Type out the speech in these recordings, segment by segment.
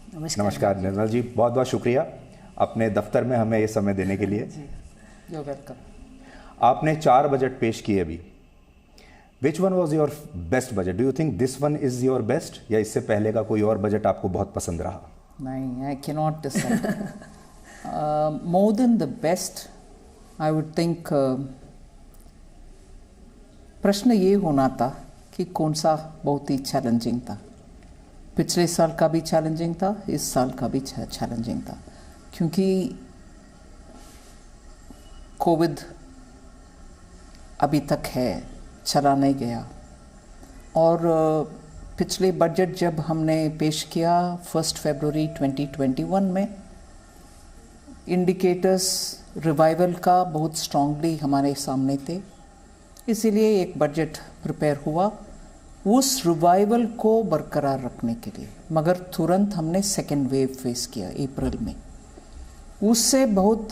नमस्कार निर्मल जी, बहुत बहुत शुक्रिया अपने दफ्तर में हमें ये समय देने के लिए। You're welcome. आपने 4 बजट पेश किए अभी। Which one was your best budget? Do you think this one is your best, या इससे पहले का कोई और बजट आपको बहुत पसंद रहा? नहीं, I cannot decide. More than the best, I would think प्रश्न ये होना था कि कौन सा बहुत ही चैलेंजिंग था। पिछले साल का भी चैलेंजिंग था, इस साल का भी चैलेंजिंग था, क्योंकि कोविड अभी तक है, चला नहीं गया। और पिछले बजट जब हमने पेश किया 1 फरवरी 2021 में, इंडिकेटर्स रिवाइवल का बहुत स्ट्रांगली हमारे सामने थे, इसीलिए एक बजट प्रिपेयर हुआ उस रिवाइवल को बरकरार रखने के लिए। मगर तुरंत हमने सेकेंड वेव फेस किया अप्रैल में। उससे बहुत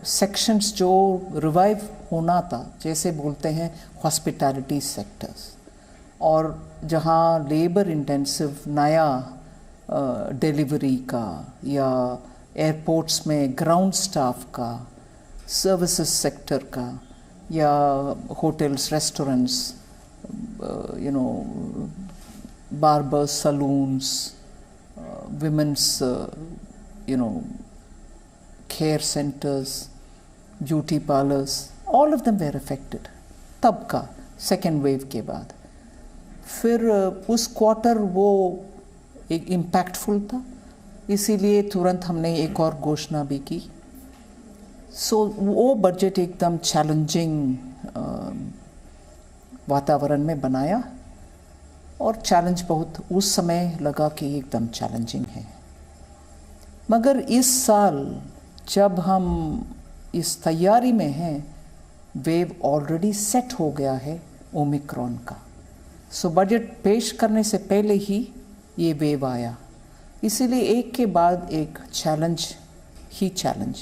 सेक्शंस जो रिवाइव होना था, जैसे बोलते हैं हॉस्पिटैलिटी सेक्टर्स, और जहाँ लेबर इंटेंसिव नया डिलीवरी का या एयरपोर्ट्स में ग्राउंड स्टाफ का, सर्विसेज सेक्टर का, या hotels, restaurants, barbers, saloons, women's, care centers, beauty parlors, all of them were affected. तब का सेकेंड वेव के बाद फिर उस क्वार्टर वो एक इम्पैक्टफुल था, इसीलिए तुरंत हमने एक और घोषणा भी की। सो वो बजट एकदम चैलेंजिंग वातावरण में बनाया, और चैलेंज बहुत उस समय लगा कि एकदम चैलेंजिंग है। मगर इस साल जब हम इस तैयारी में हैं, वेव ऑलरेडी सेट हो गया है ओमिक्रॉन का। सो बजट पेश करने से पहले ही ये वेव आया, इसीलिए एक के बाद एक चैलेंज ही चैलेंज।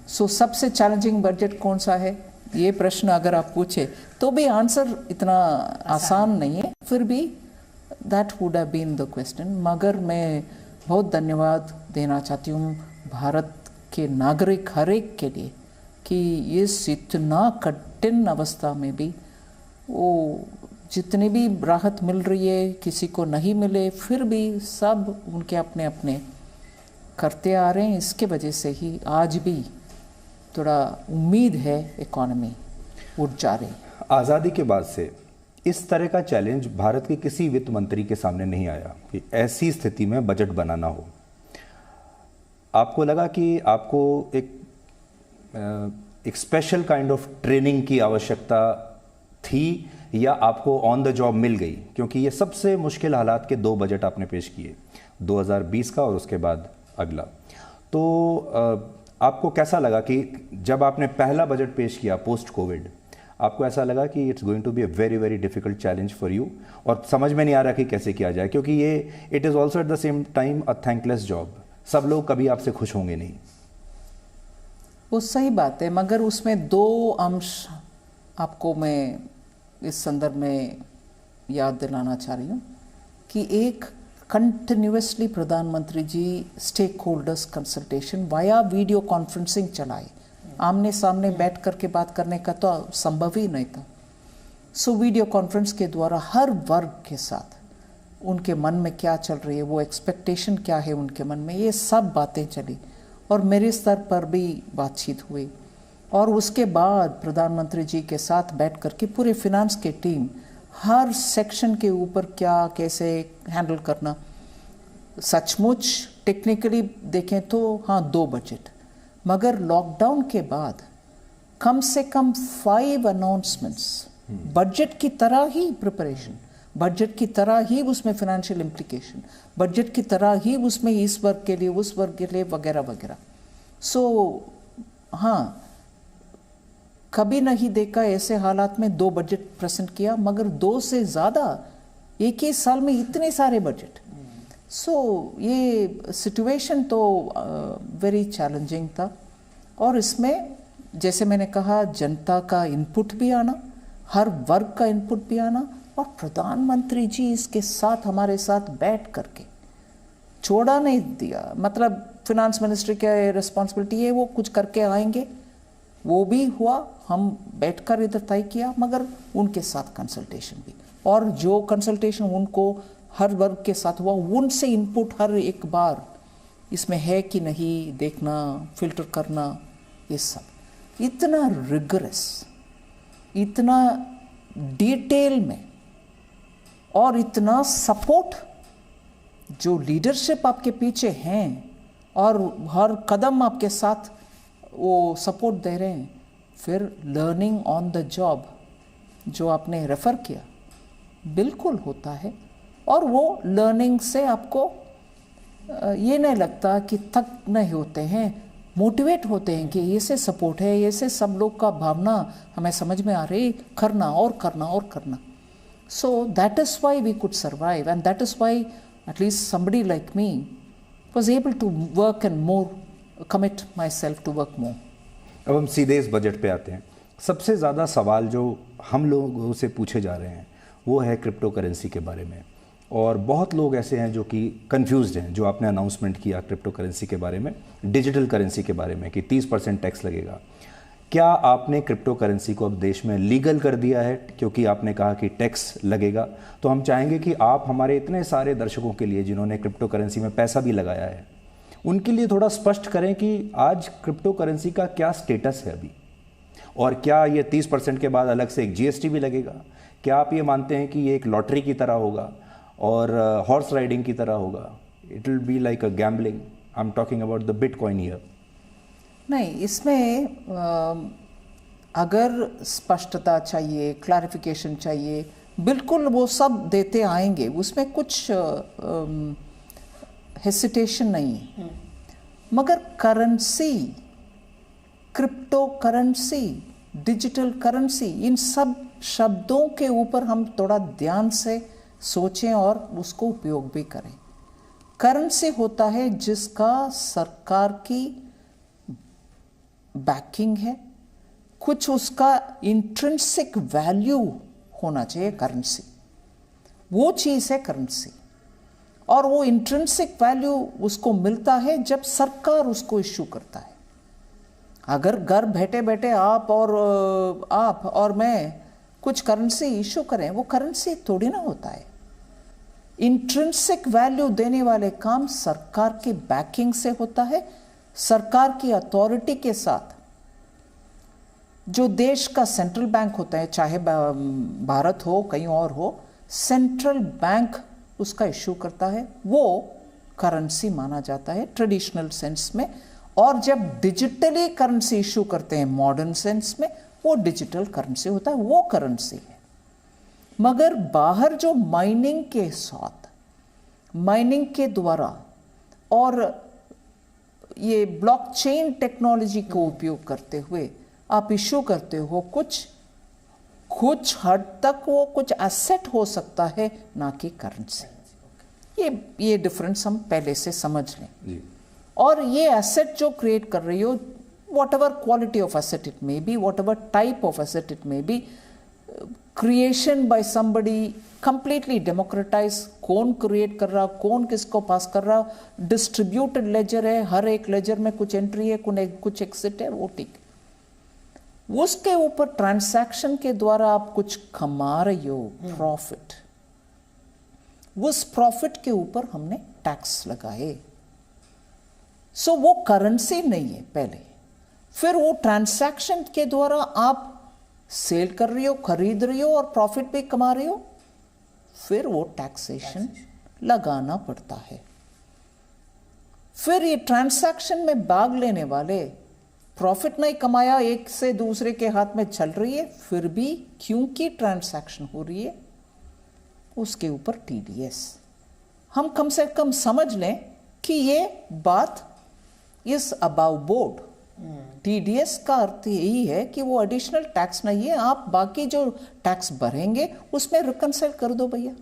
सो सबसे चैलेंजिंग बजट कौन सा है, ये प्रश्न अगर आप पूछे तो भी आंसर इतना आसान नहीं है, फिर भी that would have been the question. मगर मैं बहुत धन्यवाद देना चाहती हूँ भारत के नागरिक हर एक के लिए कि इस इतना कठिन अवस्था में भी वो जितनी भी राहत मिल रही है, किसी को नहीं मिले, फिर भी सब उनके अपने अपने करते आ रहे हैं। इसके वजह से ही आज भी थोड़ा उम्मीद है इकोनॉमी उठ जा रही। आज़ादी के बाद से इस तरह का चैलेंज भारत के किसी वित्त मंत्री के सामने नहीं आया कि ऐसी स्थिति में बजट बनाना हो। आपको लगा कि आपको एक स्पेशल काइंड ऑफ ट्रेनिंग की आवश्यकता थी, या आपको ऑन द जॉब मिल गई? क्योंकि ये सबसे मुश्किल हालात के 2 बजट आपने पेश किए, 2020 का और उसके बाद अगला। तो आपको कैसा लगा कि जब आपने पहला बजट पेश किया पोस्ट कोविड, आपको ऐसा लगा कि it's going to be a very very difficult challenge for you, और समझ में नहीं आ रहा कि कैसे किया जाए, क्योंकि ये it is also at the same time a thankless job. सब लोग कभी आपसे खुश होंगे नहीं। वो सही बात है, मगर उसमें 2 अंश आपको मैं इस संदर्भ में याद दिलाना चाह रही हूँ कि एक, कंटिन्यूसली प्रधानमंत्री ji stakeholders consultation via video conferencing चलाए। आमने सामने बैठ करके बात करने का तो संभव ही नहीं था। सो वीडियो कॉन्फ्रेंस के द्वारा हर वर्ग के साथ उनके मन में क्या चल रही है, वो एक्सपेक्टेशन क्या है उनके मन में, ये सब बातें चली, और मेरे स्तर पर भी बातचीत हुई। और उसके बाद प्रधानमंत्री जी के साथ बैठ करके पूरे फिनांस के टीम हर सेक्शन के ऊपर क्या कैसे हैंडल करना। सचमुच टेक्निकली देखें तो हाँ 2 बजट, मगर लॉकडाउन के बाद कम से कम 5 अनाउंसमेंट्स, बजट की तरह ही प्रिपरेशन, बजट की तरह ही उसमें फाइनेंशियल इम्प्लीकेशन, बजट की तरह ही उसमें इस वर्ग के लिए उस वर्ग के लिए वगैरह वगैरह। सो हाँ, कभी नहीं देखा ऐसे हालात में 2 बजट प्रेजेंट किया, मगर 2 से ज़्यादा एक ही साल में इतने सारे बजट। सो ये सिचुएशन तो वेरी चैलेंजिंग था, और इसमें जैसे मैंने कहा जनता का इनपुट भी आना, हर वर्ग का इनपुट भी आना, और प्रधानमंत्री जी इसके साथ हमारे साथ बैठ करके छोड़ा नहीं दिया, मतलब फिनांस मिनिस्ट्री की रिस्पॉन्सिबिलिटी है, वो कुछ करके आएंगे, वो भी हुआ, हम बैठकर इधर तय किया, मगर उनके साथ कंसल्टेशन भी, और जो कंसल्टेशन उनको हर वर्ग के साथ हुआ, उनसे इनपुट हर एक बार इसमें है कि नहीं देखना, फिल्टर करना, ये सब इतना रिगरस, इतना डिटेल में, और इतना सपोर्ट, जो लीडरशिप आपके पीछे हैं और हर कदम आपके साथ वो सपोर्ट दे रहे हैं। फिर लर्निंग ऑन द जॉब जो आपने रेफ़र किया, बिल्कुल होता है, और वो लर्निंग से आपको ये नहीं लगता कि थक नहीं होते हैं, मोटिवेट होते हैं कि ऐसे सपोर्ट है, ऐसे सब लोग का भावना हमें समझ में आ रही, करना और करना और करना। So that is why we could survive, and that is why at least somebody like me was able to work and more commit myself to work more. अब हम सीधे इस बजट पे आते हैं। सबसे ज़्यादा सवाल जो हम लोगों से पूछे जा रहे हैं वो है क्रिप्टो करेंसी के बारे में, और बहुत लोग ऐसे हैं जो कि कंफ्यूज्ड हैं, जो आपने अनाउंसमेंट किया क्रिप्टो करेंसी के बारे में, डिजिटल करेंसी के बारे में कि 30% टैक्स लगेगा। क्या आपने क्रिप्टो करेंसी को अब देश में लीगल कर दिया है? क्योंकि आपने कहा कि टैक्स लगेगा, तो हम चाहेंगे कि आप हमारे इतने सारे दर्शकों के लिए जिन्होंने क्रिप्टो करेंसी में पैसा भी लगाया है, उनके लिए थोड़ा स्पष्ट करें कि आज क्रिप्टो करेंसी का क्या स्टेटस है अभी, और क्या ये 30% के बाद अलग से एक जीएसटी भी लगेगा? क्या आप ये मानते हैं कि ये एक लॉटरी की तरह होगा और हॉर्स राइडिंग की तरह होगा? It will be like a gambling. I am talking about the bitcoin here. नहीं, इसमें अगर स्पष्टता चाहिए, क्लैरिफिकेशन चाहिए, बिल्कुल वो सब देते आएंगे, उसमें कुछ हेसिटेशन नहीं है। मगर currency, crypto currency, digital currency, इन सब शब्दों के ऊपर हम थोड़ा ध्यान से सोचें और उसको उपयोग भी करें। करेंसी होता है जिसका सरकार की बैकिंग है, कुछ उसका इंट्रिंसिक वैल्यू होना चाहिए करेंसी, वो चीज़ है करेंसी। और वो इंट्रिंसिक वैल्यू उसको मिलता है जब सरकार उसको इश्यू करता है। अगर घर बैठे बैठे आप और मैं कुछ करेंसी इश्यू करें, वो करेंसी थोड़ी ना होता है। इंट्रिंसिक वैल्यू देने वाले काम सरकार की बैकिंग से होता है, सरकार की अथॉरिटी के साथ। जो देश का सेंट्रल बैंक होता है, चाहे भारत हो कहीं और हो, सेंट्रल बैंक उसका इश्यू करता है, वो करेंसी माना जाता है ट्रेडिशनल सेंस में। और जब डिजिटली करेंसी इश्यू करते हैं मॉडर्न सेंस में, वो डिजिटल करेंसी होता है, वो करेंसी है। मगर बाहर जो माइनिंग के साथ, माइनिंग के द्वारा और ये ब्लॉकचेन टेक्नोलॉजी को उपयोग करते हुए आप इश्यू करते हो, कुछ हद तक वो कुछ एसेट हो सकता है, ना कि करेंसी। ये डिफरेंस हम पहले से समझ लें। और ये एसेट जो क्रिएट कर रही हो, whatever quality of asset it may be, whatever type of asset it may be, creation by somebody completely democratized, कौन क्रिएट कर रहा, कौन किसको पास कर रहा, डिस्ट्रीब्यूटेड लेजर है, हर एक लेजर में कुछ एंट्री है, कुछ एग्जिट है, वो ठीक। उसके ऊपर ट्रांसैक्शन के द्वारा आप कुछ कमा रही हो, प्रॉफिट, उस प्रॉफिट के ऊपर हमने टैक्स लगाए। सो वो करेंसी नहीं है पहले। फिर वो ट्रांसैक्शन के द्वारा आप सेल कर रही हो, खरीद रही हो और प्रॉफिट भी कमा रही हो, फिर वो टैक्सेशन लगाना पड़ता है। फिर ये ट्रांसैक्शन में भाग लेने वाले प्रॉफिट नहीं कमाया, एक से दूसरे के हाथ में चल रही है, फिर भी क्योंकि ट्रांसैक्शन हो रही है उसके ऊपर टीडीएस। हम कम से कम समझ लें कि ये बात इज अबाव बोर्ड। टीडीएस का अर्थ यही है कि वो एडिशनल टैक्स नहीं है, आप बाकी जो टैक्स भरेंगे उसमें रिकंसाइल कर दो भैया।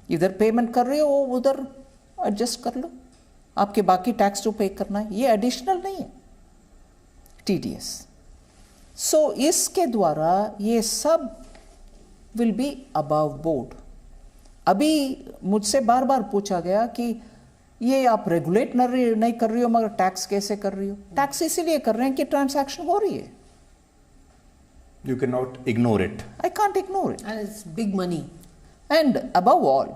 इधर पेमेंट कर रहे हो, वो उधर एडजस्ट कर लो, आपके बाकी टैक्स जो पे करना है, ये एडिशनल नहीं है टीडीएस। सो इसके द्वारा ये सब विल बी अबाव बोर्ड। अभी मुझसे बार बार पूछा गया कि ये आप रेगुलेट नहीं कर रही हो मगर टैक्स कैसे कर रही हो? टैक्स इसीलिए कर रहे हैं कि ट्रांजैक्शन हो रही है। You cannot ignore it. I can't ignore it. And it's big money. And above all,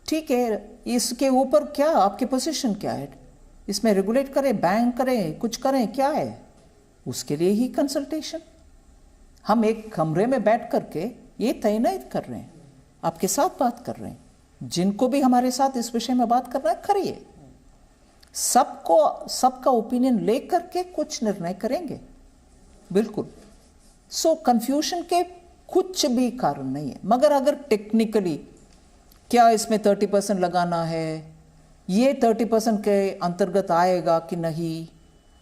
ठीक है, इसके ऊपर क्या आपकी पोजीशन क्या है? इसमें रेगुलेट करें, बैंक करें, कुछ करें, क्या है? उसके लिए ही कंसल्टेशन। हम एक कमरे में बैठ करके ये तय नहीं कर रहे हैं, आपके साथ बात कर रहे हैं। जिनको भी हमारे साथ इस विषय में बात करना है करिए, सबका ओपिनियन लेकर के कुछ निर्णय करेंगे। बिल्कुल। सो कंफ्यूजन के कुछ भी कारण नहीं है। मगर अगर टेक्निकली क्या इसमें 30% लगाना है, ये 30% के अंतर्गत आएगा कि नहीं,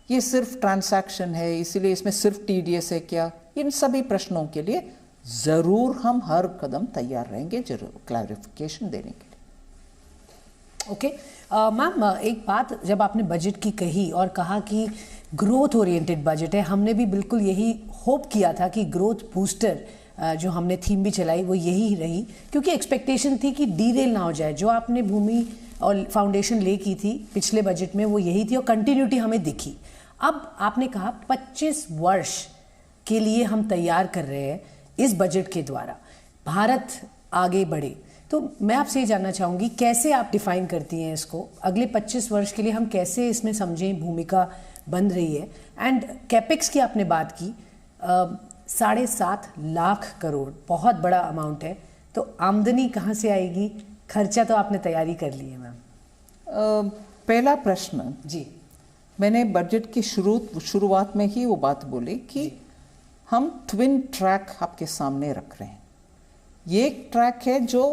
ये सिर्फ ट्रांजैक्शन है इसीलिए इसमें सिर्फ टीडीएस है क्या, इन सभी प्रश्नों के लिए जरूर हम हर कदम तैयार रहेंगे जरूर क्लैरिफिकेशन देने के लिए। ओके मैम, एक बात जब आपने बजट की कही और कहा कि ग्रोथ ओरिएंटेड बजट है, हमने भी बिल्कुल यही होप किया था कि ग्रोथ बूस्टर जो हमने थीम भी चलाई वो यही रही, क्योंकि एक्सपेक्टेशन थी कि डीरेल ना हो जाए। जो आपने भूमि और फाउंडेशन ले की थी पिछले बजट में वो यही थी और कंटिन्यूटी हमें दिखी। अब आपने कहा 25 वर्ष के लिए हम तैयार कर रहे हैं इस बजट के द्वारा, भारत आगे बढ़े। तो मैं आपसे ये जानना चाहूँगी कैसे आप डिफाइन करती हैं इसको, अगले 25 वर्ष के लिए हम कैसे इसमें समझें भूमिका बन रही है। एंड कैपेक्स की आपने बात की, 7.5 लाख करोड़ बहुत बड़ा अमाउंट है, तो आमदनी कहाँ से आएगी? खर्चा तो आपने तैयारी कर ली है मैम। पहला प्रश्न जी, मैंने बजट की शुरुआत में ही वो बात बोली कि हम ट्विन ट्रैक आपके सामने रख रहे हैं। ये एक ट्रैक है जो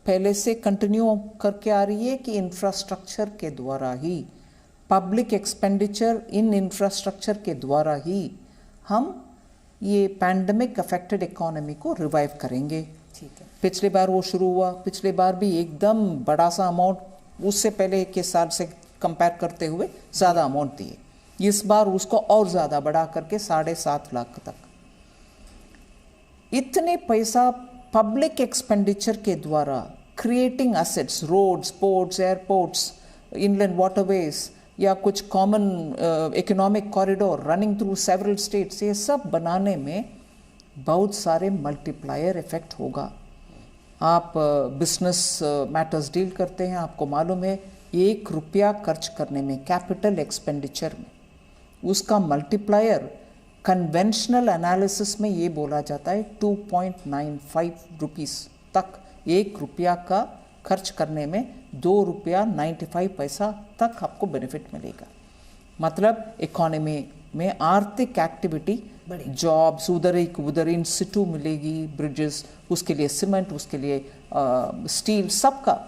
पहले से कंटिन्यू करके आ रही है कि इंफ्रास्ट्रक्चर के द्वारा ही, पब्लिक एक्सपेंडिचर इन इंफ्रास्ट्रक्चर के द्वारा ही हम ये पैंडमिक अफेक्टेड इकोनॉमी को रिवाइव करेंगे। ठीक है। पिछली बार वो शुरू हुआ, पिछले बार भी एकदम बड़ा सा अमाउंट, उससे पहले के साल से कंपेयर करते हुए ज़्यादा अमाउंट दिए। इस बार उसको और ज़्यादा बढ़ा करके 7.5 लाख तक। इतने पैसा पब्लिक एक्सपेंडिचर के द्वारा creating assets, roads, ports, airports, inland waterways या कुछ common economic corridor running through several states, ये सब बनाने में बहुत सारे मल्टीप्लायर इफेक्ट होगा। आप बिजनेस मैटर्स डील करते हैं, आपको मालूम है 1 रुपया खर्च करने में कैपिटल एक्सपेंडिचर में उसका मल्टीप्लायर कन्वेंशनल एनालिसिस में ये बोला जाता है 2.95 रुपीस तक। 1 रुपया का खर्च करने में 2 रुपया 95 पैसा तक आपको बेनिफिट मिलेगा। मतलब इकोनॉमी में आर्थिक एक्टिविटी, जॉब्स उधर इन सिटू मिलेगी, ब्रिजेस, उसके लिए सीमेंट, उसके लिए स्टील, सबका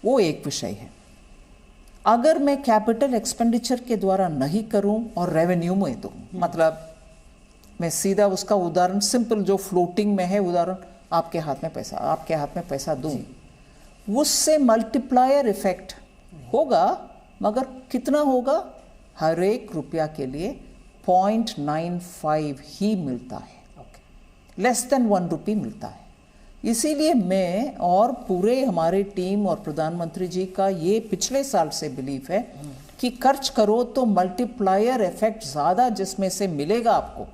वो एक विषय है। अगर मैं कैपिटल एक्सपेंडिचर के द्वारा नहीं करूं और रेवेन्यू में दूं, मतलब मैं सीधा उसका उदाहरण सिंपल जो फ्लोटिंग में है उदाहरण, आपके हाथ में पैसा दूं, उससे मल्टीप्लायर इफेक्ट होगा। मगर कितना होगा? हर 1 रुपया के लिए 0.95 ही मिलता है, लेस देन 1 रुपी मिलता है। इसीलिए मैं और पूरे हमारे टीम और प्रधानमंत्री जी का ये पिछले साल से बिलीफ है कि खर्च करो तो मल्टीप्लायर इफेक्ट ज़्यादा जिसमें से मिलेगा आपको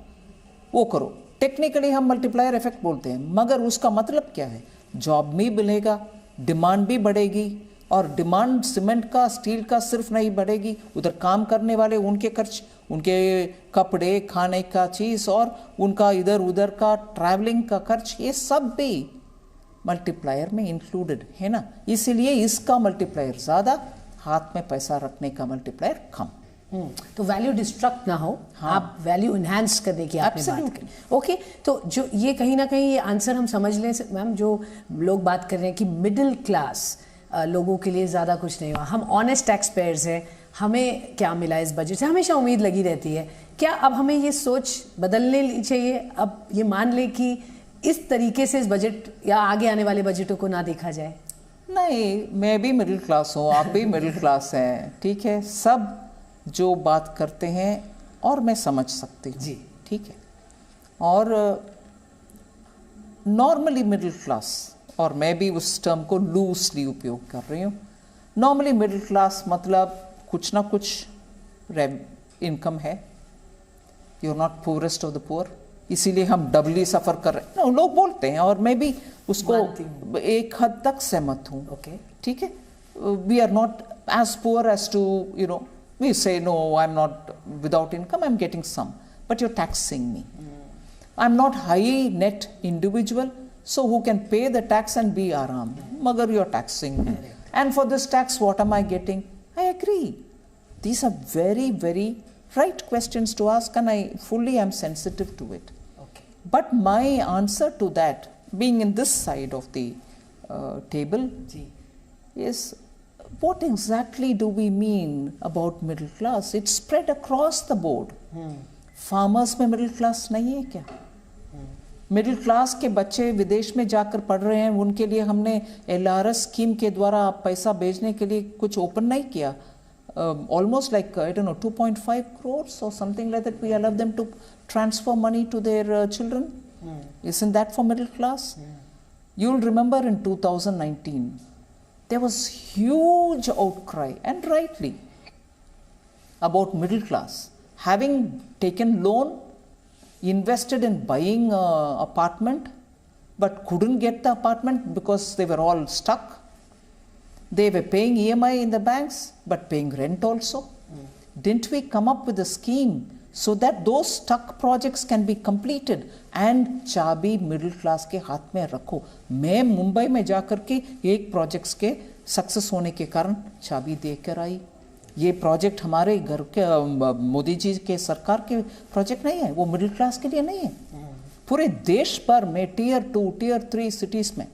वो करो। टेक्निकली हम मल्टीप्लायर इफेक्ट बोलते हैं, मगर उसका मतलब क्या है? जॉब भी मिलेगा, डिमांड भी बढ़ेगी, और डिमांड सीमेंट का, स्टील का सिर्फ नहीं बढ़ेगी, उधर काम करने वाले उनके खर्च, उनके कपड़े, खाने का चीज़ और उनका इधर उधर का ट्रैवलिंग का खर्च, ये सब भी मल्टीप्लायर में इंक्लूडेड है ना। इसीलिए इसका मल्टीप्लायर ज़्यादा, हाथ में पैसा रखने का मल्टीप्लायर कम। तो वैल्यू डिस्ट्रक्ट ना हो, हाँ। आप वैल्यू इन्हांस करने की आपने बात की। ओके, तो जो ये कहीं ना कहीं ये आंसर हम समझ लें मैम, जो लोग बात कर रहे हैं कि मिडिल क्लास लोगों के लिए ज़्यादा कुछ नहीं हुआ, हम ऑनेस्ट टैक्स पेयर्स हैं, हमें क्या मिला इस बजट से, हमेशा उम्मीद लगी रहती है। क्या अब हमें ये सोच बदलने चाहिए, अब ये मान लें कि इस तरीके से इस बजट या आगे आने वाले बजटों को ना देखा जाए? नहीं, मैं भी मिडिल क्लास हूँ, आप भी मिडिल क्लास हैं, ठीक है। सब जो बात करते हैं और मैं समझ सकती हूँ जी, ठीक है। और नॉर्मली मिडिल क्लास, और मैं भी उस टर्म को लूजली उपयोग कर रही हूँ, नॉर्मली मिडिल क्लास मतलब कुछ ना कुछ इनकम है, you are not poorest of the poor, इसीलिए हम डबली सफ़र कर रहे हैं, लोग बोलते हैं और मैं भी उसको एक हद तक सहमत हूँ। ओके, ठीक है, we are not as poor as to you know we say no I am not without income, I am getting some, but you are taxing me, I am not high net individual, so who can pay the tax and be aram, magar you are taxing me, and for this tax what am I getting? I agree, these are very very right questions to ask, and I fully am sensitive to it. okay. But my answer to that, being in this side of the table, is what exactly do we mean about middle class? It's spread across the board. Farmers में middle class नहीं है क्या? Middle class के बच्चे विदेश में जाकर पढ़ रहे हैं, उनके लिए हमने LRS स्कीम के द्वारा पैसा भेजने के लिए कुछ ओपन नहीं किया, almost like I don't know 2.5 crores or something like that, we allow them to transfer money to their children. Isn't that for middle class? You'll remember in 2019 there was huge outcry, and rightly, about middle class having taken loan, invested in buying apartment, but couldn't get the apartment because they were all stuck. They were paying EMI in the banks, but paying rent also. Didn't we come up with a scheme so that those stuck projects can be completed and चाबी middle class के हाथ में रखो? मैं मुंबई में जाकर के एक प्रोजेक्ट्स के सक्सेस होने के कारण चाबी देकर आई। ये प्रोजेक्ट हमारे घर के मोदी जी के सरकार के प्रोजेक्ट नहीं है, वो मिडिल क्लास के लिए नहीं है। पूरे देश भर में टियर 2, टियर 3 सिटीज में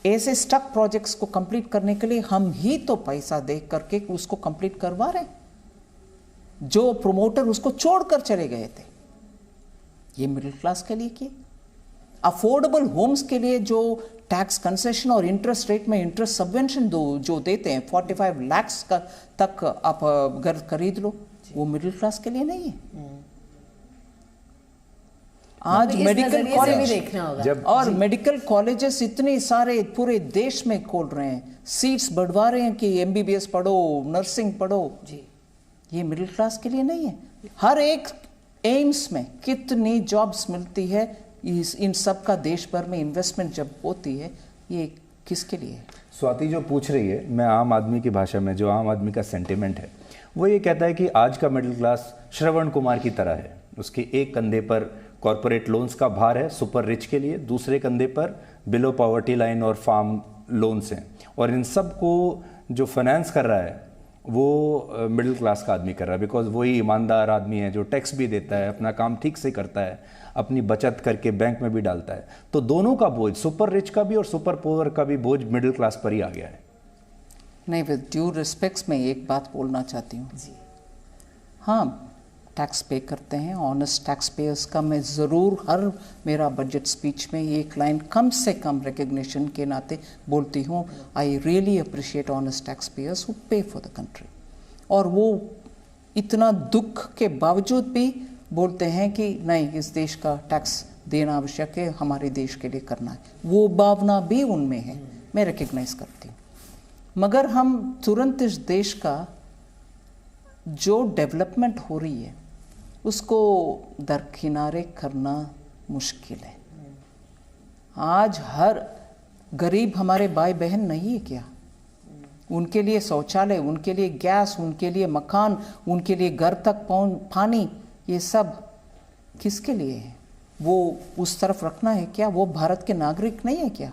ऐसे स्टक प्रोजेक्ट्स को कंप्लीट करने के लिए हम ही तो पैसा दे करके उसको कंप्लीट करवा रहे हैं। जो प्रोमोटर उसको छोड़कर चले गए थे, ये मिडिल क्लास के लिए किए। अफोर्डेबल होम्स के लिए जो टैक्स कंसेशन और इंटरेस्ट रेट में इंटरेस्ट सबवेंशन जो देते हैं 45 लाख का तक आप घर खरीद लो, वो मिडिल क्लास के लिए नहीं है। आज मेडिकल कॉलेज और मेडिकल कॉलेजेस इतने सारे पूरे देश में खोल रहे हैं, सीट्स बढ़वा रहे हैं कि MBBS पढ़ो, नर्सिंग पढ़ो जी, ये मिडिल क्लास के लिए नहीं है। हर एक एम्स में कितनी जॉब्स मिलती है, इन सब का देश भर में इन्वेस्टमेंट जब होती है, ये किसके लिए है? स्वाति जो पूछ रही है, मैं आम आदमी की भाषा में, जो आम आदमी का सेंटिमेंट है वो ये कहता है कि आज का मिडिल क्लास श्रवण कुमार की तरह है। उसके एक कंधे पर कॉरपोरेट लोन्स का भार है सुपर रिच के लिए, दूसरे कंधे पर बिलो पॉवर्टी लाइन और फार्म लोन्स हैं, और इन सब को जो फाइनेंस कर रहा है वो मिडिल क्लास का आदमी कर रहा है, बिकॉज वही ईमानदार आदमी है जो टैक्स भी देता है, अपना काम ठीक से करता है, अपनी बचत करके बैंक में भी डालता है। तो दोनों का बोझ, सुपर रिच का भी और सुपर पुअर का भी बोझ मिडिल क्लास पर ही आ गया है। नहीं, विद ड्यू रिस्पेक्ट्स मैं एक बात बोलना चाहती हूँ। हाँ, टैक्स पे करते हैं, ऑनेस्ट टैक्स पेयर्स का मैं ज़रूर हर मेरा बजट स्पीच में एक लाइन कम से कम रिकग्निशन के नाते बोलती हूँ, I really appreciate honest tax payers who पे फॉर द कंट्री। और वो इतना दुख के बावजूद भी बोलते हैं कि नहीं, इस देश का टैक्स देना आवश्यक है, हमारे देश के लिए करना है, वो भावना भी उनमें है, मैं रिकग्नाइज करती हूँ। मगर हम तुरंत इस देश का जो डेवलपमेंट हो रही है उसको दरकिनारे करना मुश्किल है। आज हर गरीब हमारे भाई बहन नहीं है क्या? उनके लिए शौचालय, उनके लिए गैस, उनके लिए मकान, उनके लिए घर तक पानी, ये सब किसके लिए है? वो उस तरफ रखना है क्या? वो भारत के नागरिक नहीं है क्या?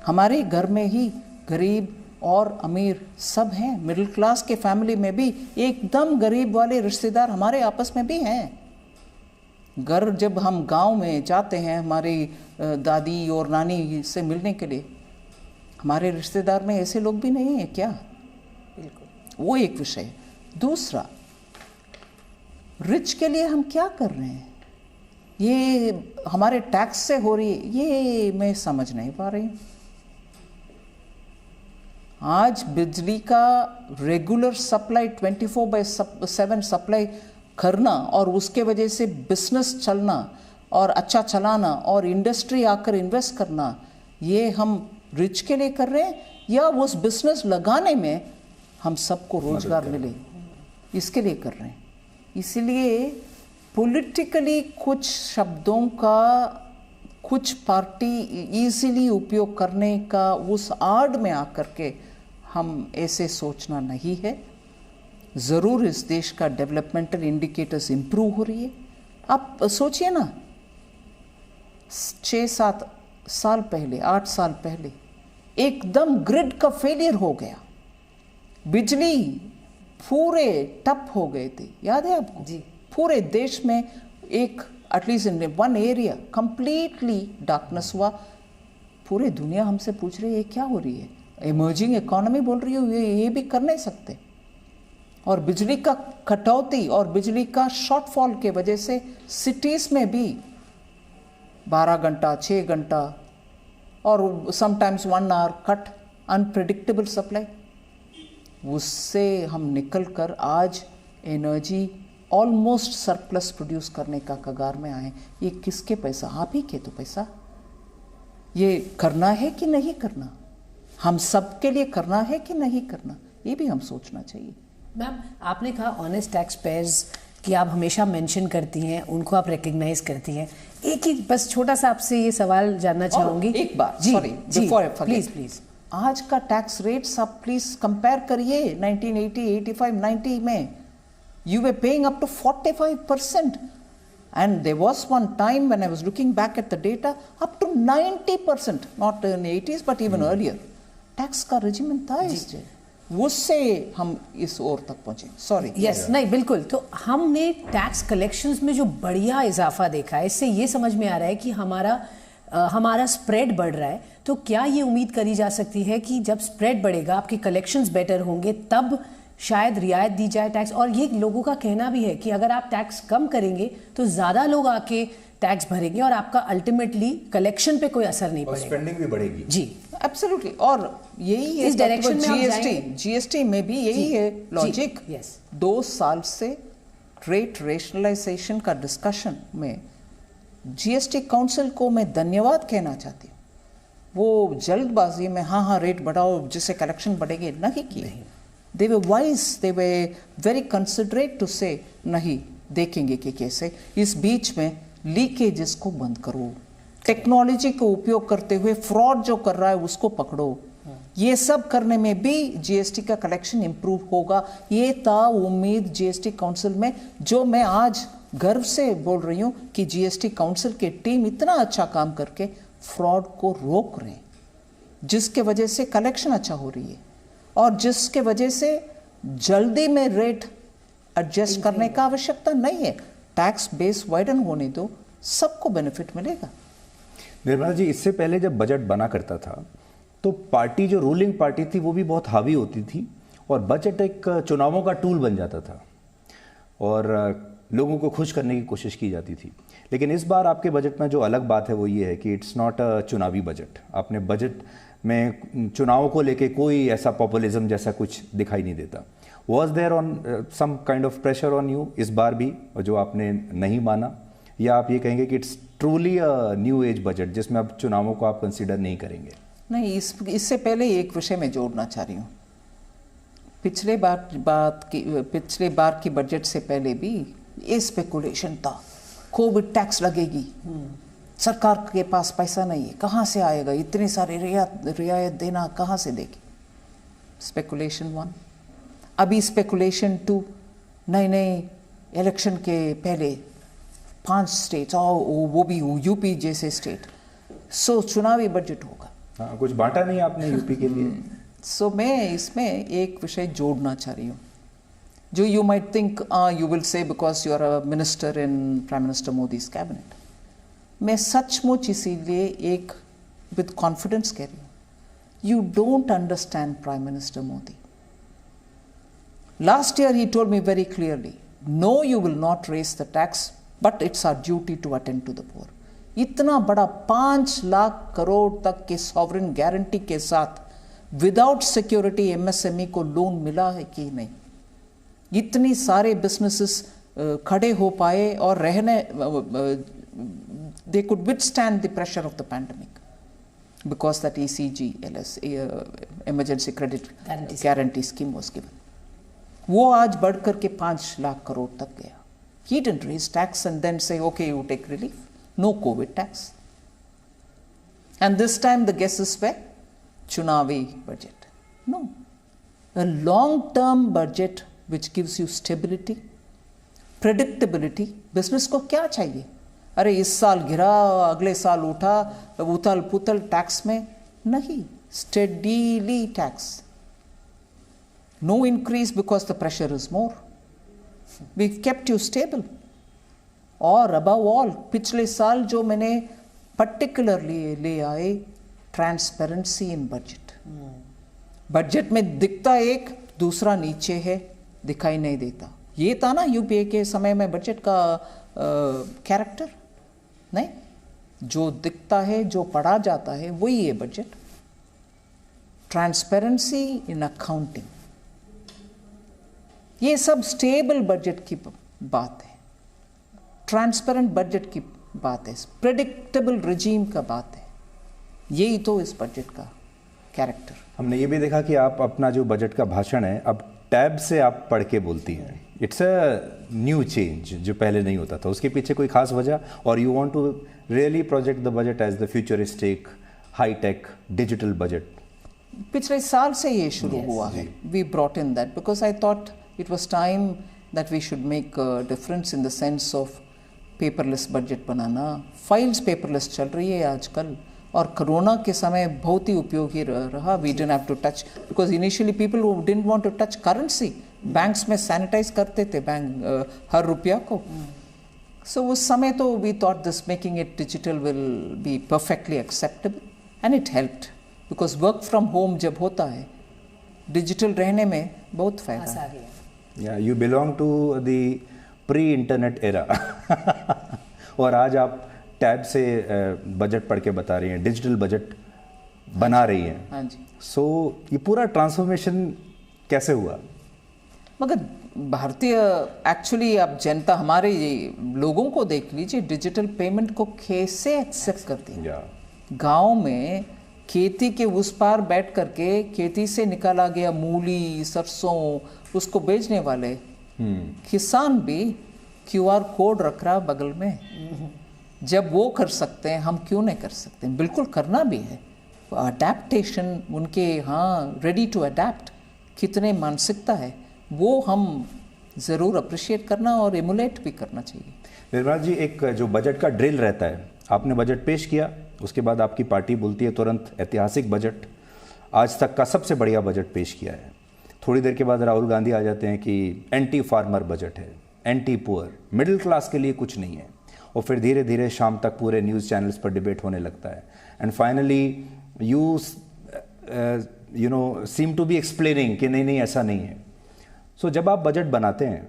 हमारे घर में ही गरीब और अमीर सब हैं, मिडिल क्लास के फैमिली में भी एकदम गरीब वाले रिश्तेदार हमारे आपस में भी हैं। घर जब हम गांव में जाते हैं हमारी दादी और नानी से मिलने के लिए, हमारे रिश्तेदार में ऐसे लोग भी नहीं हैं क्या? बिल्कुल, वो एक विषय। दूसरा, रिच के लिए हम क्या कर रहे हैं? ये हमारे टैक्स से हो रही है, ये मैं समझ नहीं पा रही हूँ। आज बिजली का रेगुलर सप्लाई 24/7 सप्लाई करना और उसके वजह से बिजनेस चलना और अच्छा चलाना और इंडस्ट्री आकर इन्वेस्ट करना, ये हम रिच के लिए कर रहे हैं या उस बिजनेस लगाने में हम सबको रोजगार मिले, इसके लिए कर रहे हैं। इसलिए पॉलिटिकली कुछ शब्दों का कुछ पार्टी इजीली उपयोग करने का उस आड़ में आकर के हम ऐसे सोचना नहीं है। ज़रूर इस देश का डेवलपमेंटल इंडिकेटर्स इम्प्रूव हो रही है। आप सोचिए ना, 6-7 साल पहले, 8 साल पहले एकदम ग्रिड का फेलियर हो गया, बिजली पूरे ठप हो गए थे, याद है आपको जी? पूरे देश में एक at least in one area completely darkness हुआ। पूरी दुनिया हमसे पूछ रही है क्या हो रही है, इमर्जिंग इकोनॉमी बोल रही हो, ये भी कर नहीं सकते। और बिजली का कटौती और बिजली का शॉर्टफॉल के वजह से सिटीज़ में भी 12 घंटा 6 घंटा और sometimes 1 hour cut, unpredictable supply. उससे हम निकल कर आज एनर्जी ऑलमोस्ट सरप्लस प्रोड्यूस करने का कगार में आए। ये किसके पैसा? आप ही के तो पैसा। ये करना है कि नहीं करना, हम सब के लिए करना है कि नहीं करना, ये भी हम सोचना चाहिए। मैम, आपने कहा ऑनेस्ट टैक्स पेयर्स कि आप हमेशा मेंशन करती हैं, उनको आप रिकग्नाइज करती हैं। एक ही बस छोटा सा आपसे ये सवाल जानना चाहूंगी। एक बार जी, sorry before I forget, please आज का टैक्स रेट्स आप प्लीज कंपेयर करिए 1980, 85, 90 में you were paying up to 45%, and there was one time when I was looking back at the data up to 90%, not in 80s but even earlier, tax का regiment था इससे, उससे हम इस ओर तक पहुंचे। सॉरी यस नहीं बिल्कुल। तो हमने टैक्स कलेक्शंस में जो बढ़िया इजाफा देखा है, इससे ये समझ में आ रहा है कि हमारा स्प्रेड बढ़ रहा है। तो क्या ये उम्मीद करी जा सकती है कि जब स्प्रेड बढ़ेगा, आपके कलेक्शंस बेटर होंगे, तब शायद रियायत दी जाए टैक्स? और ये लोगों का कहना भी है कि अगर आप टैक्स कम करेंगे तो ज़्यादा लोग आके टैक्स भरेंगे और आपका अल्टीमेटली कलेक्शन पे कोई असर नहीं पड़ेगा, स्पेंडिंग भी बढ़ेगी। जी एब्सोल्युटली। और यही है इस डायरेक्शन में जीएसटी में भी यही है लॉजिक। 2 साल से रेट रेशनलाइजेशन का डिस्कशन में जीएसटी काउंसिल को मैं धन्यवाद कहना चाहती हूँ। वो जल्दबाजी में हाँ रेट बढ़ाओ जिससे कलेक्शन बढ़ेगी नहीं की। They were wise, they were very considerate to say नहीं, देखेंगे कि कैसे। इस बीच में लीकेजेस को बंद करो, टेक्नोलॉजी को उपयोग करते हुए फ्रॉड जो कर रहा है उसको पकड़ो। ये सब करने में भी जीएसटी का कलेक्शन इंप्रूव होगा, ये था उम्मीद जीएसटी काउंसिल में, जो मैं आज गर्व से बोल रही हूँ कि जीएसटी काउंसिल की टीम इतना अच्छा काम करके फ्रॉड को रोक रहे हैं, जिसके वजह से कलेक्शन अच्छा हो रही है और जिसके वजह से जल्दी में रेट एडजस्ट करने का आवश्यकता नहीं है। टैक्स बेस वाइडन होने दो, सबको बेनिफिट मिलेगा। निर्मला जी, इससे पहले जब बजट बना करता था तो पार्टी, जो रूलिंग पार्टी थी, वो भी बहुत हावी होती थी और बजट एक चुनावों का टूल बन जाता था और लोगों को खुश करने की कोशिश की जाती थी। लेकिन इस बार आपके बजट में जो अलग बात है वो ये है कि इट्स नॉट अ चुनावी बजट। आपने बजट में चुनाव को लेके कोई ऐसा पॉपुलिज्म जैसा कुछ दिखाई नहीं देता। Was there on some kind of pressure on you इस बार भी, जो आपने नहीं माना, या आप ये कहेंगे कि it's truly a new age budget जिसमें अब चुनावों को आप कंसीडर नहीं करेंगे? नहीं, इससे पहले एक विषय में जोड़ना चाह रही हूँ। पिछले बार की बजट से पहले भी ये स्पेकुलेशन था, कोविड टैक्स लगेगी, सरकार के पास पैसा नहीं है, कहाँ से आएगा, इतने सारे रियायत देना कहाँ से देगी। स्पेकुलेशन 1। अभी स्पेकुलेशन 2, नए इलेक्शन के पहले 5 स्टेट्स और वो भी यूपी जैसे स्टेट, सो चुनावी बजट होगा। हाँ, कुछ बांटा नहीं आपने यूपी के लिए। सो मैं इसमें एक विषय जोड़ना चाह रही हूँ, जो you might think you will say because you are a minister in prime minister Modi's cabinet. मैं सचमुच इसीलिए एक विद कॉन्फिडेंस कह रही हूँ, you don't understand prime minister Modi. Last year ही told me very clearly, no you will not raise the tax but it's our duty to attend to the poor. इतना बड़ा 5 लाख करोड़ तक के सॉवरेन गारंटी के साथ विदाउट सिक्योरिटी एमएसएमई को loan मिला है कि नहीं? इतनी सारे बिजनेसेस खड़े हो पाए और रहने, they could withstand the pressure of the pandemic because that ECGLS, emergency credit guarantee scheme was given. वो आज बढ़ करके 5 लाख करोड़ तक गया. He didn't raise tax and then say, okay, you take relief. No COVID tax. And this time the guesses were Chunavi budget. No. A long-term budget which gives you stability, predictability. Business को क्या चाहिए? अरे इस साल गिरा, अगले साल उठा, उथल पुथल टैक्स में नहीं. Steadily tax. No increase because the pressure is more. We've kept you stable. और above all, पिछले साल जो मैंने particularly ले आए ट्रांसपेरेंसी इन बजट. बजट में दिखता एक, दूसरा नीचे है, दिखाई नहीं देता. ये था ना यूपीए के समय में बजट का कैरेक्टर. नहीं, जो दिखता है, जो पढ़ा जाता है, वही है बजट. ट्रांसपेरेंसी इन अकाउंटिंग, ये सब स्टेबल बजट की बात है, ट्रांसपेरेंट बजट की बात है, प्रेडिक्टेबल रिजीम का बात है. यही तो इस बजट का कैरेक्टर. हमने ये भी देखा कि आप अपना जो बजट का भाषण है अब टैब से आप पढ़ के बोलती हैं. इट्स अ न्यू चेंज जो पहले नहीं होता था. उसके पीछे कोई खास वजह? और you want to really project the budget as the futuristic high tech digital budget? पिछले साल से ये शुरू हुआ है. We brought in that because I thought it was time that we should make a difference in the sense of paperless budget banana. Files paperless चल रही है आजकल और कोरोना के समय बहुत ही उपयोगी रहा. We didn't have to touch because initially people who didn't want to touch currency, banks में सैनिटाइज करते थे बैंक हर रुपया को. So उस समय तो we thought this making it digital will be perfectly acceptable and it helped because work from home जब होता है डिजिटल रहने में बहुत फायदा है. Yeah, you belong to the pre-internet era. और आज आप टैब से बजट पढ़ के बता रही हैं, डिजिटल बजट बना रही हैं. हाँ जी. सो ये पूरा ट्रांसफॉर्मेशन कैसे हुआ? मगर भारतीय एक्चुअली अब जनता हमारे लोगों को देख लीजिए, डिजिटल पेमेंट को कैसे एक्सेप्ट करती है. गांव में खेती के उस पार बैठ करके खेती से निकाला गया मूली, सरसों, उसको बेचने वाले किसान भी क्यूआर कोड रख रहा बगल में. जब वो कर सकते हैं, हम क्यों नहीं कर सकते? बिल्कुल करना भी है. अडेप्टेशन उनके, हाँ, रेडी टू अडेप्ट कितने मानसिकता है, वो हम ज़रूर अप्रिशिएट करना और एमुलेट भी करना चाहिए. निर्मला जी, एक जो बजट का ड्रिल रहता है, आपने बजट पेश किया, उसके बाद आपकी पार्टी बोलती है तुरंत ऐतिहासिक बजट, आज तक का सबसे बढ़िया बजट पेश किया है. थोड़ी देर के बाद राहुल गांधी आ जाते हैं कि एंटी फार्मर बजट है, एंटी पुअर, मिडिल क्लास के लिए कुछ नहीं है. और फिर धीरे धीरे शाम तक पूरे न्यूज़ चैनल्स पर डिबेट होने लगता है. And finally you know seem to be explaining कि नहीं ऐसा नहीं है. सो जब आप बजट बनाते हैं,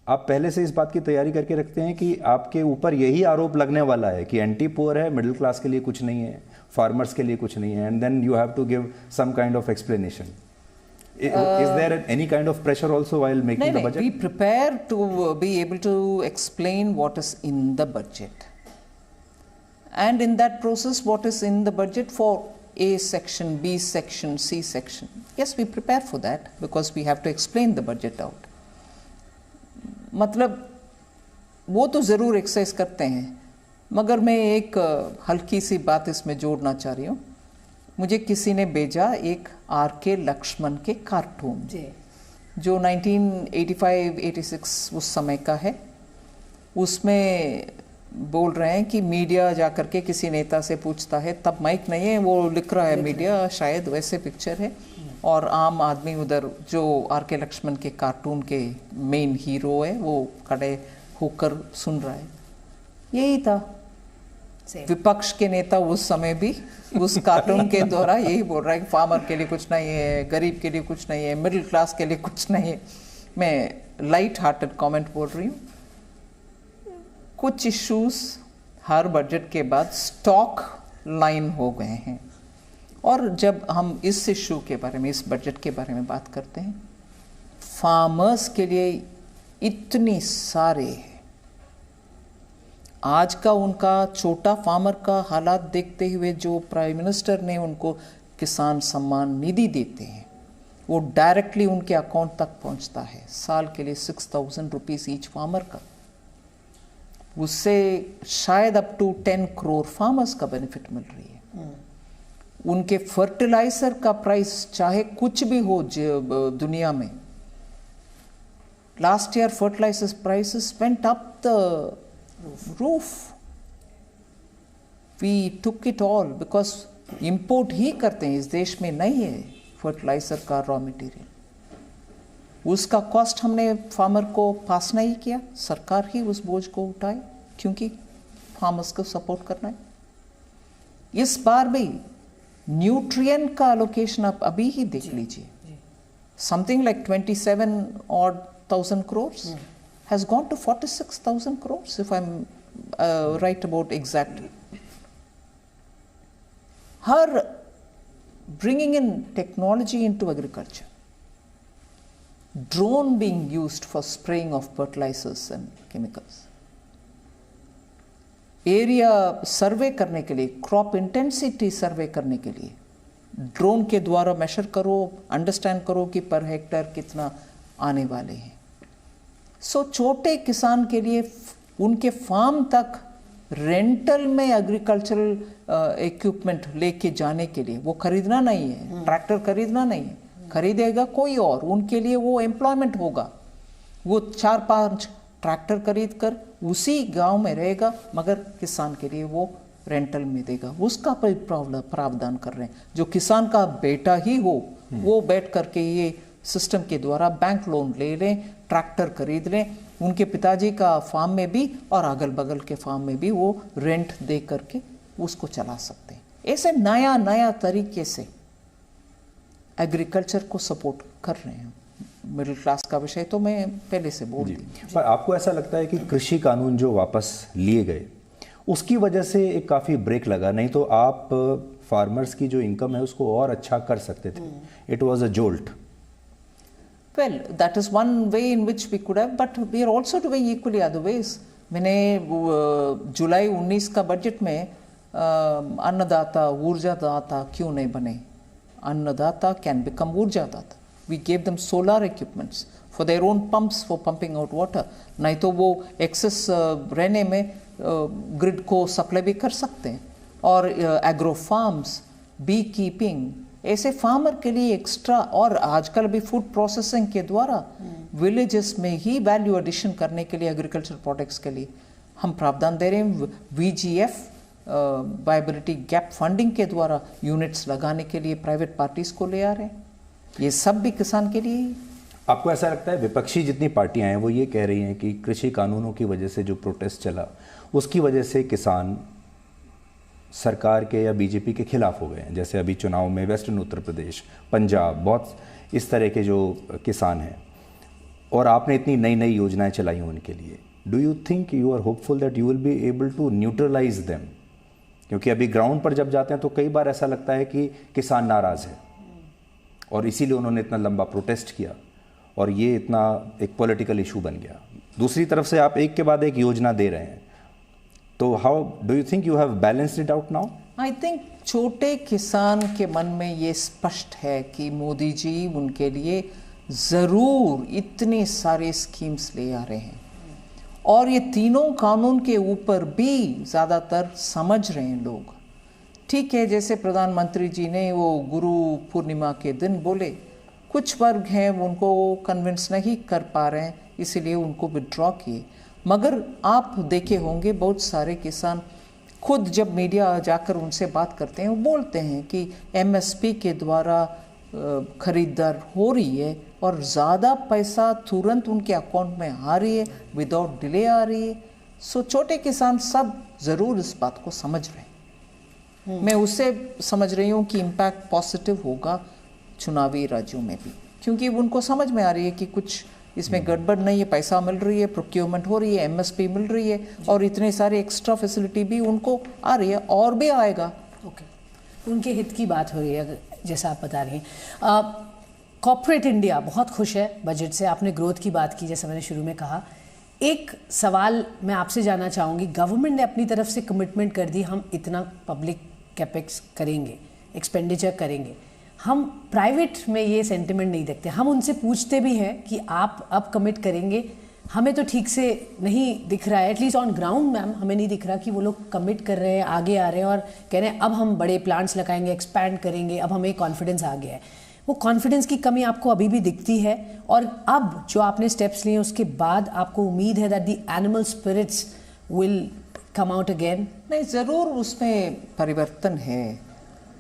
आप पहले से इस बात की तैयारी करके रखते हैं कि आपके ऊपर यही आरोप लगने वाला है कि एंटी पुअर है, मिडिल क्लास के लिए कुछ नहीं है, फार्मर्स के लिए कुछ नहीं है, and then you have to give some kind of explanation. Is there any kind of pressure also while making the budget? We prepare to be able to explain what is in the budget. And in that process, what is in the budget for A section, B section, C section. Yes, we prepare for that because we have to explain the budget out. मतलब वो तो ज़रूर exercise करते हैं, मगर मैं एक हल्की सी बात इसमें जोड़ना चाह रही हूँ. मुझे किसी ने भेजा एक आर.के. लक्ष्मण के कार्टून जो 1985-86 उस समय का है. उसमें बोल रहे हैं कि मीडिया जा कर के किसी नेता से पूछता है, तब माइक नहीं है, वो लिख रहा है मीडिया, शायद वैसे पिक्चर है, और आम आदमी उधर जो आर.के. लक्ष्मण के कार्टून के मेन हीरो है वो खड़े होकर सुन रहा है. यही था. विपक्ष के नेता उस समय भी उस कार्टून के द्वारा यही बोल रहा है कि फार्मर के लिए कुछ नहीं है, गरीब के लिए कुछ नहीं है, मिडिल क्लास के लिए कुछ नहीं है. मैं लाइट हार्टेड कमेंट बोल रही हूँ. कुछ इश्यूज हर बजट के बाद स्टॉक लाइन हो गए हैं, और जब हम इस इश्यू के बारे में, इस बजट के बारे में बात करते हैं, फार्मर्स के लिए इतनी सारे हैं. आज का उनका छोटा फार्मर का हालात देखते हुए जो प्राइम मिनिस्टर ने उनको किसान सम्मान निधि देते हैं, वो डायरेक्टली उनके अकाउंट तक पहुंचता है। साल के लिए 6,000 रुपीज़ ईच फार्मर का, उससे शायद अप टू 10 करोड़ फार्मर्स का बेनिफिट मिल रही है। उनके फर्टिलाइजर का प्राइस चाहे कुछ भी हो दुनिया में, last year fertilizer prices went up the roof. We took it all because import ही करते हैं, इस देश में नहीं है फर्टिलाइजर का रॉ मटेरियल। उसका कॉस्ट हमने फार्मर को पास नहीं किया, सरकार ही उस बोझ को उठाए, क्योंकि फार्मर्स को सपोर्ट करना है। इस बार भी न्यूट्रिएंट का एलोकेशन आप अभी ही देख लीजिए, something like 27,000 crores has gone to 46,000 crores if I'm right about exact. Her bringing in technology into agriculture, drone being used for spraying of fertilizers and chemicals, area survey करने के लिए, crop intensity सर्वे करने के लिए drone के द्वारा major करो, understand करो कि पर हेक्टर कितना आने वाले हैं। सो छोटे किसान के लिए उनके फार्म तक रेंटल में एग्रीकल्चरल इक्विपमेंट लेके जाने के लिए, वो खरीदना नहीं है, ट्रैक्टर खरीदना नहीं है, खरीदेगा कोई और, उनके लिए वो एम्प्लॉयमेंट होगा। वो 4-5 ट्रैक्टर खरीद कर उसी गांव में रहेगा, मगर किसान के लिए वो रेंटल में देगा। उसका प्रावधान कर रहे हैं। जो किसान का बेटा ही हो वो बैठ करके ये सिस्टम के द्वारा बैंक लोन ले लें, ट्रैक्टर खरीद लें, उनके पिताजी का फार्म में भी और अगल बगल के फार्म में भी वो रेंट दे करके उसको चला सकते हैं। ऐसे नया नया तरीके से एग्रीकल्चर को सपोर्ट कर रहे हैं। मिडिल क्लास का विषय तो मैं पहले से बोल दी। पर आपको ऐसा लगता है कि कृषि कानून जो वापस लिए गए उसकी वजह से एक काफ़ी ब्रेक लगा? नहीं तो आप फार्मर्स की जो इनकम है उसको और अच्छा कर सकते थे। It was a jolt. Well, that is one way in which we could have, but we are also doing equally other ways. मैंने जुलाई 19 का बजट में अन्नदाता ऊर्जादाता क्यों नहीं बने? अन्नदाता कैन बिकम ऊर्जादाता। We gave them solar equipments for their own pumps for pumping out water. नहीं तो वो एक्सेस रहने में ग्रिड को सप्लाई भी कर सकते हैं। और एग्रो फार्म्स, बी कीपिंग, ऐसे फार्मर के लिए एक्स्ट्रा, और आजकल भी फूड प्रोसेसिंग के द्वारा विलेजेस में ही वैल्यू एडिशन करने के लिए एग्रीकल्चर प्रोडक्ट्स के लिए हम प्रावधान दे रहे हैं। VGF वायबिलिटी गैप फंडिंग के द्वारा यूनिट्स लगाने के लिए प्राइवेट पार्टीज को ले आ रहे हैं। ये सब भी किसान के लिए ही। आपको ऐसा लगता है विपक्षी जितनी पार्टियां हैं वो ये कह रही हैं कि कृषि कानूनों की वजह से जो प्रोटेस्ट चला उसकी वजह से किसान सरकार के या बीजेपी के खिलाफ हो गए हैं? जैसे अभी चुनाव में वेस्टर्न उत्तर प्रदेश, पंजाब, बहुत इस तरह के जो किसान हैं, और आपने इतनी नई नई योजनाएं चलाई हैं उनके लिए। Do you think, you are hopeful that you will be able to neutralise them? क्योंकि अभी ग्राउंड पर जब जाते हैं तो कई बार ऐसा लगता है कि किसान नाराज़ है और इसीलिए उन्होंने इतना लंबा प्रोटेस्ट किया और ये इतना एक पॉलिटिकल इशू बन गया। दूसरी तरफ से आप एक के बाद एक योजना दे रहे हैं, तो how do you think you have balanced it out now? I think छोटे किसान के मन में ये स्पष्ट है कि मोदी जी उनके लिए ज़रूर इतनी सारे स्कीम्स ले आ रहे हैं, और ये तीनों कानून के ऊपर भी ज़्यादातर समझ रहे हैं लोग। ठीक है, जैसे प्रधानमंत्री जी ने वो गुरु पूर्णिमा के दिन बोले, कुछ वर्ग हैं उनको कन्विंस नहीं कर पा रहे हैं, इसीलिए उनको विड्रॉ किए। मगर आप देखे होंगे बहुत सारे किसान खुद जब मीडिया जाकर उनसे बात करते हैं वो बोलते हैं कि MSP के द्वारा खरीदार हो रही है और ज़्यादा पैसा तुरंत उनके अकाउंट में आ रही है, विदाउट डिले आ रही है। सो छोटे किसान सब ज़रूर इस बात को समझ रहे हैं। मैं उससे समझ रही हूँ कि इम्पैक्ट पॉजिटिव होगा चुनावी राज्यों में भी, क्योंकि उनको समझ में आ रही है कि कुछ इसमें गड़बड़ नहीं है, पैसा मिल रही है, प्रोक्योरमेंट हो रही है, MSP मिल रही है, और इतने सारे एक्स्ट्रा फैसिलिटी भी उनको आ रही है और भी आएगा। ओके, उनके हित की बात हो रही है जैसा आप बता रही हैं। कॉर्पोरेट इंडिया बहुत खुश है बजट से। आपने ग्रोथ की बात की, जैसे मैंने शुरू में कहा। एक सवाल मैं आपसे जानना चाहूँगी, गवर्नमेंट ने अपनी तरफ से कमिटमेंट कर दी हम इतना पब्लिक कैपेक्स करेंगे, एक्सपेंडिचर करेंगे, हम प्राइवेट में ये सेंटिमेंट नहीं देखते। हम उनसे पूछते भी हैं कि आप अब कमिट करेंगे, हमें तो ठीक से नहीं दिख रहा है, एटलीस्ट ऑन ग्राउंड मैम हमें नहीं दिख रहा कि वो लोग कमिट कर रहे हैं, आगे आ रहे हैं और कह रहे हैं अब हम बड़े प्लांट्स लगाएंगे, एक्सपैंड करेंगे, अब हमें कॉन्फिडेंस आ गया है। वो कॉन्फिडेंस की कमी आपको अभी भी दिखती है? और अब जो आपने स्टेप्स लिए उसके बाद आपको उम्मीद है that the animal spirits will come out again? नहीं, ज़रूर उसमें परिवर्तन है।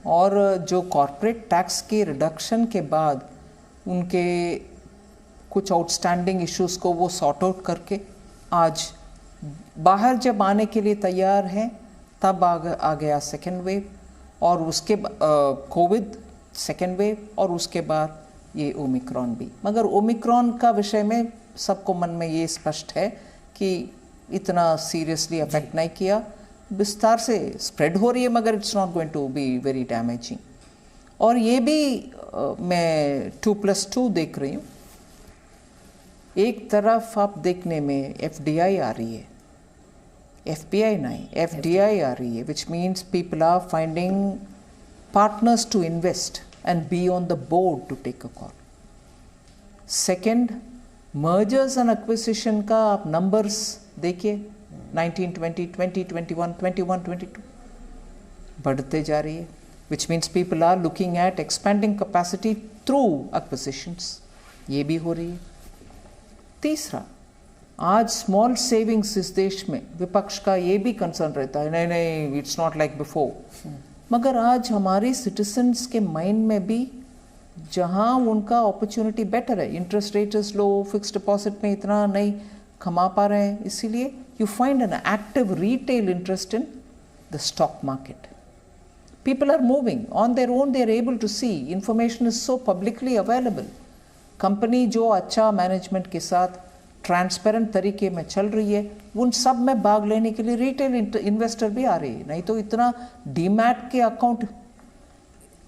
और जो कॉर्पोरेट टैक्स के रिडक्शन के बाद उनके कुछ आउटस्टैंडिंग इश्यूज़ को वो सॉर्ट आउट करके आज बाहर जब आने के लिए तैयार हैं, तब आ गया सेकेंड वेव और उसके कोविड सेकेंड वेव और उसके बाद ये ओमिक्रॉन भी। मगर ओमिक्रॉन का विषय में सबको मन में ये स्पष्ट है कि इतना सीरियसली अफेक्ट नहीं किया, विस्तार से स्प्रेड हो रही है मगर it's not going to be very damaging. और ये भी मैं 2+2 देख रही हूँ। एक तरफ आप देखने में FDI आ रही है, FPI नहीं, FDI आ रही है, which means people are finding partners to invest and be on the board to take a call. Second, mergers and acquisition का आप numbers देखिए 19, 20, 20, 21, 21, 22 बढ़ते जा रही है, which means people are looking at expanding capacity through acquisitions, ये भी हो रही है। तीसरा, आज स्मॉल सेविंग्स इस देश में विपक्ष का ये भी कंसर्न रहता है, नहीं नहीं इट्स नॉट लाइक बिफोर, मगर आज हमारे सिटीजन्स के माइंड में भी जहाँ उनका अपॉर्चुनिटी बेटर है, interest rate is low, fix deposit में इतना नहीं कमा पा रहे हैं, इसीलिए you find an active retail interest in the stock market. People are moving on their own, they are able to see, information is so publicly available. Company जो अच्छा मैनेजमेंट के साथ ट्रांसपेरेंट तरीके में चल रही है, उन सब में भाग लेने के लिए रिटेल इन्वेस्टर भी आ रही है। नहीं तो इतना डीमैट के अकाउंट,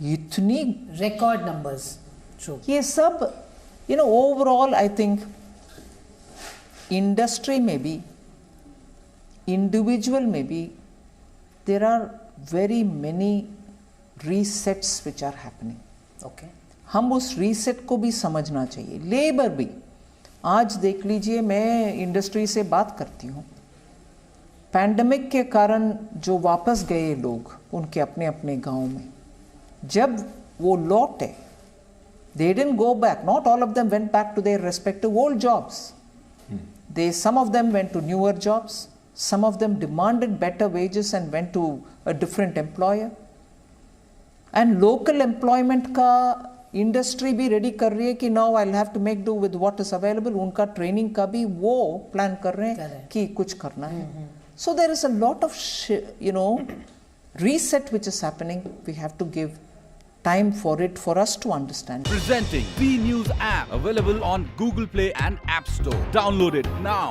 इतनी रिकॉर्ड नंबर्स, ये सब ओवरऑल आई थिंक इंडस्ट्री में भी, इंडिविजुअल में भी there are very many resets which are happening. Okay, हम उस रीसेट को भी समझना चाहिए। लेबर भी, आज देख लीजिए, मैं इंडस्ट्री से बात करती हूँ, पैंडमिक के कारण जो वापस गए लोग उनके अपने अपने गांव में, जब वो लौटे, they didn't go back, not all of them went back to their respective old jobs. Some of them went to newer jobs, some of them demanded better wages and went to a different employer. And local employment का industry भी ready कर रही है कि now I will have to make do with what is available. उनका training का भी वो प्लान कर रहे हैं कि कुछ करना है। So there is a lot of reset which is happening. We have to give time for it, for us to understand. Presenting B News app, available on Google Play and App Store. Download it now.